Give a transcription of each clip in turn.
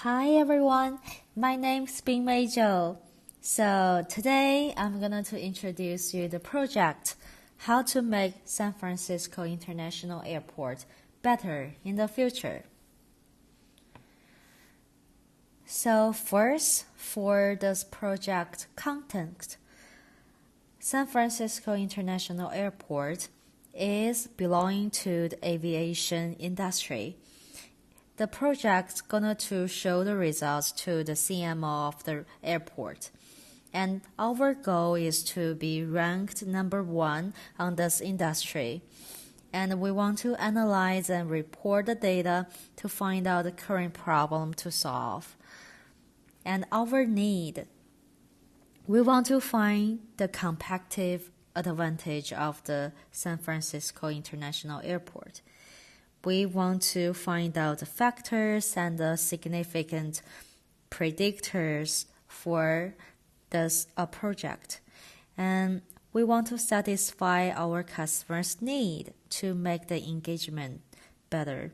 Hi everyone, my name's Bing Mei Zhou. So today I'm going to introduce you the project how to make San Francisco International Airport better in the future. So first, for this project content, San Francisco International Airport is belonging to the aviation industry. The project's gonna to show the results to the CMO of the airport. And our goal is to be ranked number 1 on this industry. And we want to analyze and report the data to find out the current problem to solve. And our need, we want to find the competitive advantage of the San Francisco International Airport. We want to find out the factors and the significant predictors for this project. And we want to satisfy our customers' need to make the engagement better.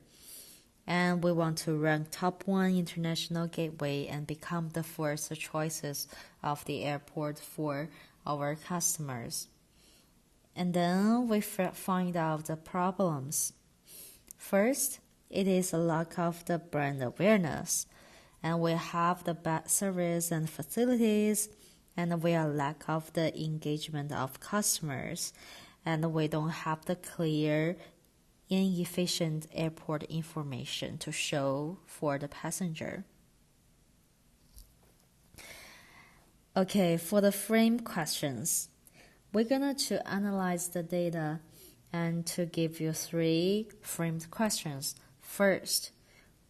And we want to rank top 1 international gateway and become the first choices of the airport for our customers. And then we find out the problems. First, it is a lack of the brand awareness, and we have the bad service and facilities, and we are lack of the engagement of customers, and we don't have the clear, inefficient airport information to show for the passenger. Okay, for the frame questions, we're going to analyze the data and to give you 3 framed questions. First,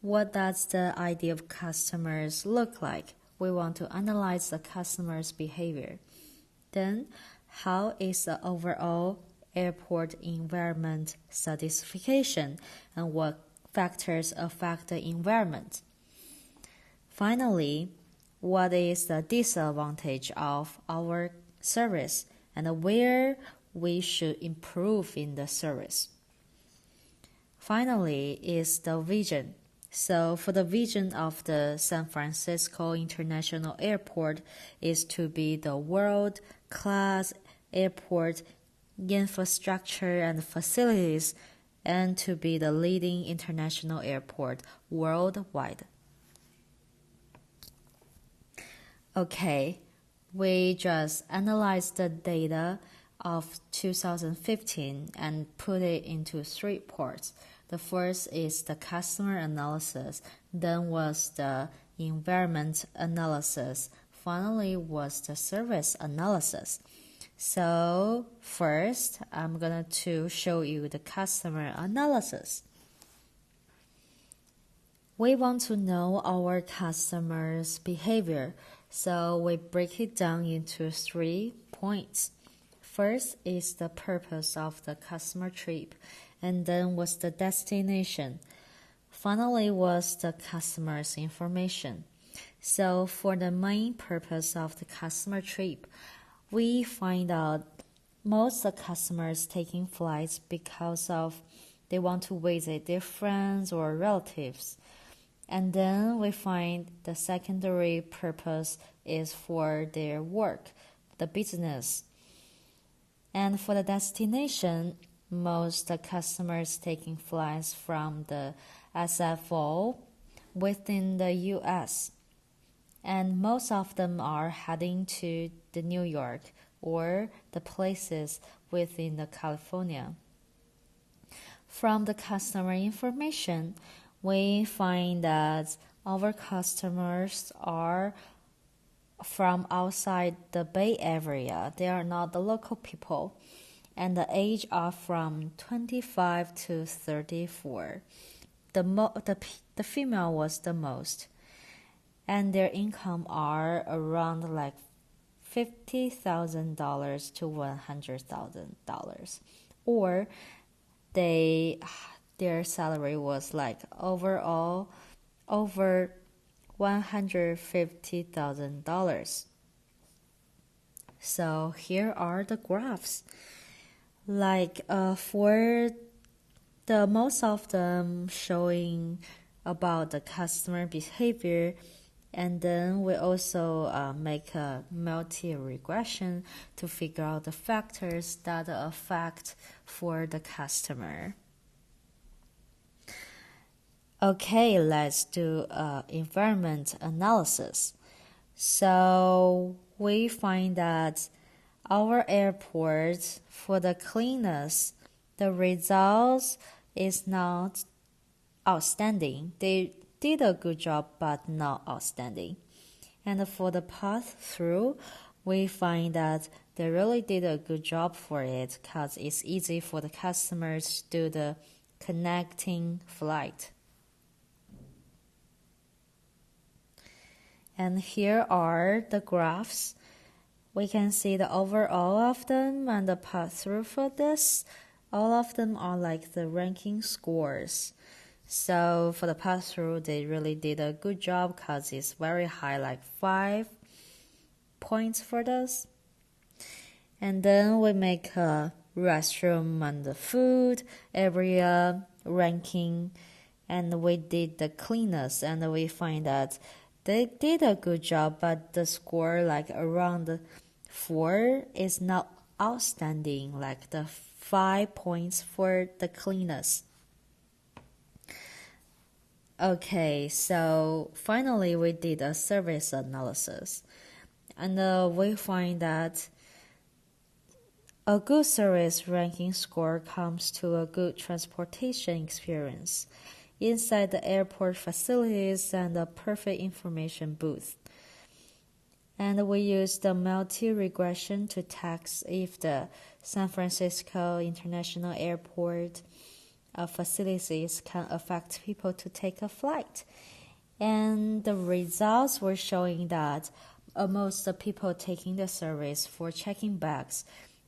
what does the ideal customers look like? We want to analyze the customer's behavior. Then, how is the overall airport environment satisfaction and what factors affect the environment? Finally, what is the disadvantage of our service and where we should improve in the service? Finally is the vision. So for the vision of the San Francisco International Airport is to be the world-class airport infrastructure and facilities and to be the leading international airport worldwide. Okay, we just analyzed the data of 2015 and put it into 3 parts. The first is the customer analysis, then was the environment analysis, finally was the service analysis. So first, I'm going to show you the customer analysis. We want to know our customers' behavior, so we break it down into 3 points. First is the purpose of the customer trip, and then was the destination. Finally was the customer's information. So for the main purpose of the customer trip, we find out most of the customers taking flights because of they want to visit their friends or relatives. And then we find the secondary purpose is for their work, the business. And for the destination, most customers taking flights from the SFO within the US. And most of them are heading to the New York or the places within the California. From the customer information, we find that our customers are from outside the Bay Area. They are not the local people, and the age are from 25 to 34. The female was the most, and their income are around like $50,000 to $100,000, or their salary was like overall over $150,000. So here are the graphs. Like for the most of them showing about the customer behavior. And then we also make a multi-regression to figure out the factors that affect for the customer. Okay, let's do environment analysis. So we find that our airport, for the cleanliness, the results is not outstanding. They did a good job, but not outstanding. And for the path through, we find that they really did a good job for it because it's easy for the customers to do the connecting flight. And here are the graphs. We can see the overall of them and the path through for this. All of them are like the ranking scores. So for the pass through, they really did a good job because it's very high, like 5 points for this. And then we make a restroom and the food area ranking, and we did the cleanliness, and we find that they did a good job, but the score like around 4 is not outstanding, like the 5 points for the cleanliness. Okay, so finally we did a service analysis, and we find that a good service ranking score comes to a good transportation experience inside the airport facilities and a perfect information booth. And we use the multi-regression to test if the San Francisco International Airport facilities can affect people to take a flight. And the results were showing that most of the people taking the service for checking bags,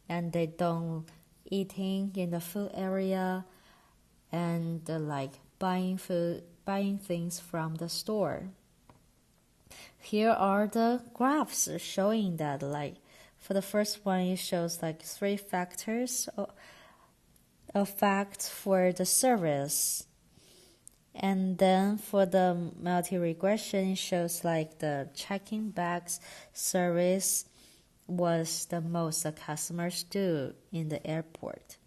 and they don't eating in the food area and like buying things from the store. Here are the graphs showing that, like for the first one, it shows like 3 factors affect for the service. And then for the multi-regression, it shows like the checking bags service was the most the customers do in the airport.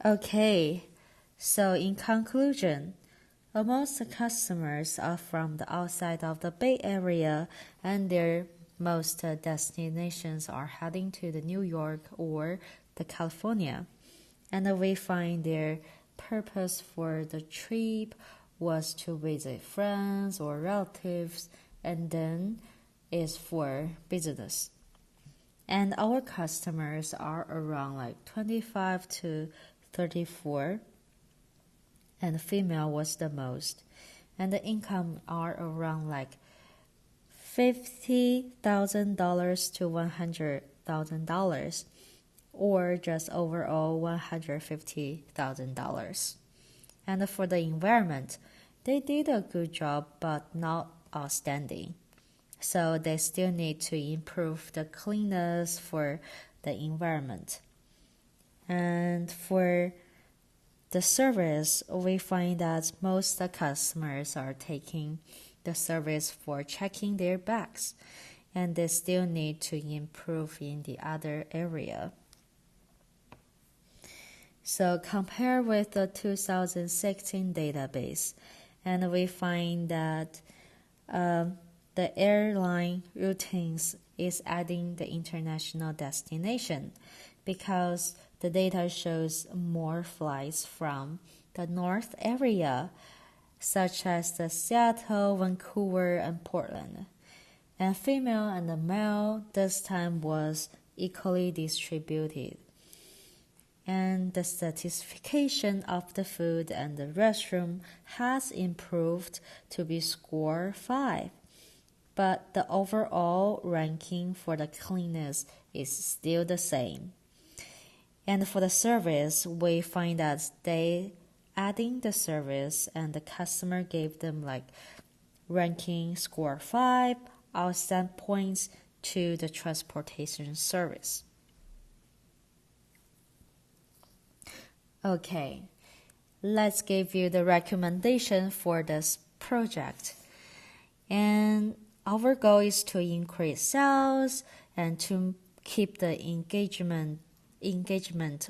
Okay, so in conclusion, most customers are from the outside of the Bay Area, and their most destinations are heading to the New York or the California. And we find their purpose for the trip was to visit friends or relatives, and then is for business. And our customers are around like 25 to 34, and female was the most. And the income are around like $50,000 to $100,000, or just overall $150,000. And for the environment, they did a good job, but not outstanding. So they still need to improve the cleanliness for the environment. And for the service, we find that most customers are taking the service for checking their bags, and they still need to improve in the other area. So compare with the 2016 database, and we find that the airline routines is adding the international destination because the data shows more flights from the north area, such as the Seattle, Vancouver, and Portland. And female and the male this time was equally distributed. And the satisfaction of the food and the restroom has improved to be score 5. But the overall ranking for the cleanliness is still the same. And for the service, we find that they adding the service and the customer gave them like ranking score 5, outstanding points to the transportation service. Okay, let's give you the recommendation for this project. And our goal is to increase sales and to keep the engagement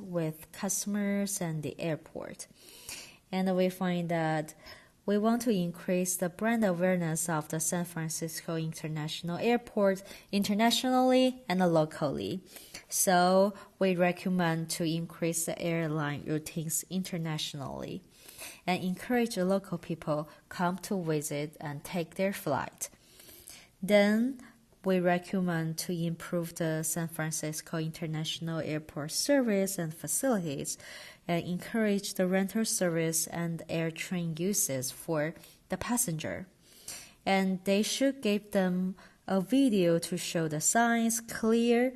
with customers and the airport. And we find that we want to increase the brand awareness of the San Francisco International Airport internationally and locally. So we recommend to increase the airline routines internationally and encourage the local people come to visit and take their flight. Then we recommend to improve the San Francisco International Airport service and facilities and encourage the rental service and air train uses for the passenger. And they should give them a video to show the signs clear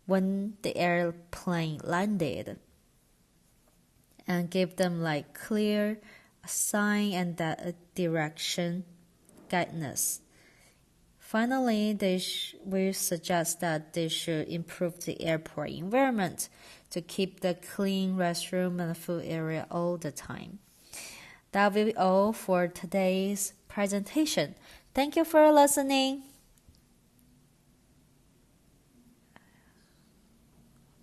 when the airplane landed, and give them like clear sign and that direction guidance. Finally, we suggest that they should improve the airport environment to keep the clean restroom and food area all the time. That will be all for today's presentation. Thank you for listening.